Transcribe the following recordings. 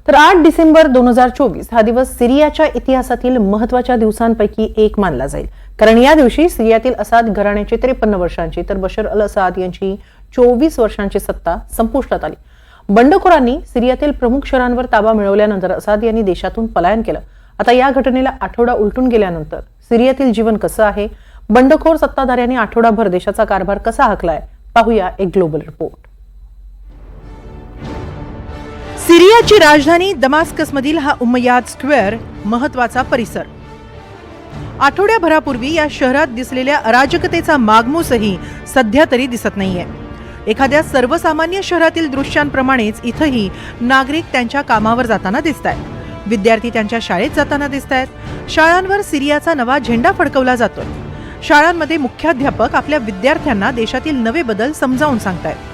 तर 8 डिसेंबर 2024 हा दिवस सिरियाच्या इतिहासातील महत्त्वाच्या दिवसांपैकी एक मानला जाईल, कारण या दिवशी सिरियातील असाद घराण्याची 53 वर्षांची तर बशर अल असाद यांची 24 वर्षांची सत्ता संपुष्टात आली। बंडखोरांनी सिरियातील प्रमुख शहरांवर ताबा मिळवल्यानंतर असाद यांनी देशातून पलायन केलं। आता या घटनेला आठवडा उलटून गेल्यानंतर सिरियातील जीवन कसं आहे, बंडखोर सत्ताधाऱ्यांनी आठवडाभर देशाचा कारभार कसा हाकलाय, पाहूया एक ग्लोबल रिपोर्ट। सिरियाची राजधानी दमास्कसमधील हा उम्मयाद स्क्वेअर महत्वाचा परिसर। आठवड्याभरापूर्वी या शहरात दिसलेल्या अराजकतेचा मागमूसही सध्या तरी दिसत नाहीये। एखाद्या सर्वसामान्य शहरातील दृश्यांप्रमाणेच इथंही नागरिक त्यांच्या कामावर जाताना दिसतायत, विद्यार्थी त्यांच्या शाळेत जाताना दिसतायत, शाळांवर सिरियाचा नवा झेंडा फडकवला जातोय। शाळांमध्ये मुख्याध्यापक आपल्या विद्यार्थ्यांना देशातील नवे बदल समजावून सांगतायत।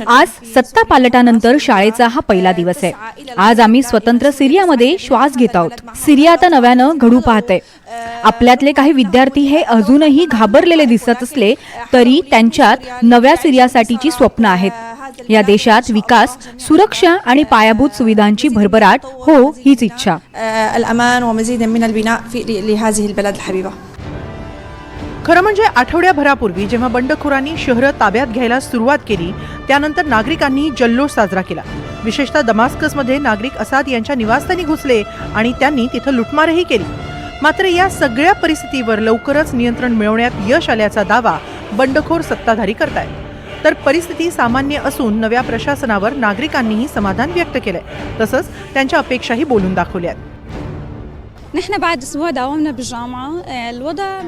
आज सत्ता पालटानंतर शाळेचा हा पहिला दिवस आहे। आज आम्ही स्वतंत्र सिरियामध्ये श्वास घेत आहोत। सिरिया आता नव्यानं घडू पाहते। आपल्यातले काही विद्यार्थी हे अजूनही घाबरलेले दिसत असले तरी त्यांच्यात नव्या सिरियासाठीची स्वप्न आहेत। या देशात विकास, सुरक्षा आणि पायाभूत सुविधांची भरभराट हो हीच इच्छा। खरं म्हणजे आठवड्याभरापूर्वी जेव्हा बंडखोरांनी शहरं ताब्यात घ्यायला सुरुवात केली, त्यानंतर नागरिकांनी जल्लोष साजरा केला। विशेषतः दमास्कसमध्ये नागरिक असाद यांच्या निवासस्थानी घुसले आणि त्यांनी तिथं लुटमारही केली। मात्र या सगळ्या परिस्थितीवर लवकरच नियंत्रण मिळवण्यात यश आल्याचा दावा बंडखोर सत्ताधारी करतायत। तर परिस्थिती सामान्य असून नव्या प्रशासनावर नागरिकांनीही समाधान व्यक्त केलंय, तसंच त्यांच्या अपेक्षाही बोलून दाखवल्यात।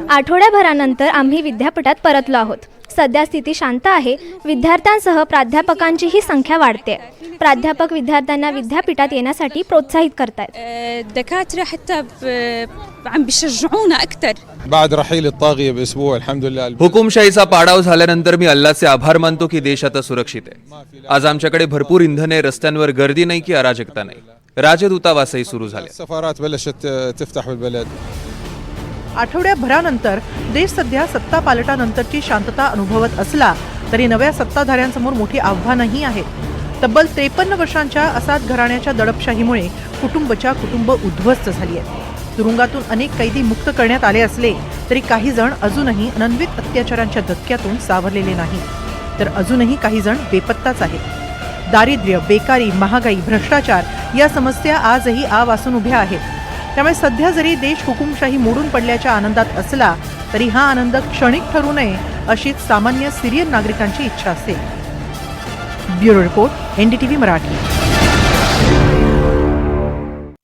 आठवड्याभरानंतर आम्ही विद्यापीठात परतलो आहोत। सध्या स्थिती शांत आहे। विद्यार्थ्यांसह प्राध्यापकांचीही संख्या वाढते। प्राध्यापक विद्यार्थ्यांना विद्यापीठात येण्यासाठी प्रोत्साहित करतात। हुकुमशाहीचा पाडाव झाल्यानंतर मी अल्लाहचे आभार मानतो की देश आता सुरक्षित आहे। आज आमच्याकडे भरपूर इंधन आहे, रस्त्यांवर गर्दी नाही की अराजकता नाही। राजदूतावासही सुरू झाले। आठवड्याभरानंतर देश सध्या सत्ता पालटानंतरची शांतता अनुभवत असला तरी नव्या सत्ताधाऱ्यांसमोर मोठी आव्हानंही आहेत। तब्बल 53 वर्षांच्या असाद घराण्याच्या दडपशाहीमुळे कुटुंब उद्ध्वस्त झाली आहे। तुरुंगातून अनेक कैदी मुक्त करण्यात आले असले तरी काही जण अजूनही अनन्वित अत्याचारांच्या धक्क्यातून सावरलेले नाही, तर अजूनही काही जण बेपत्ताच आहेत। दारिद्र्य, बेकारी, महागाई, भ्रष्टाचार या समस्या आजही आवासून उभ्या आहेत। त्यामुळे सध्या जरी देश हुकुमशाही मोडून पडल्याच्या आनंदात असला तरी हा आनंद क्षणिक ठरू नये अशीच सामान्य सिरियन नागरिकांची इच्छा असेल। Bureau report, NDTV Marathi.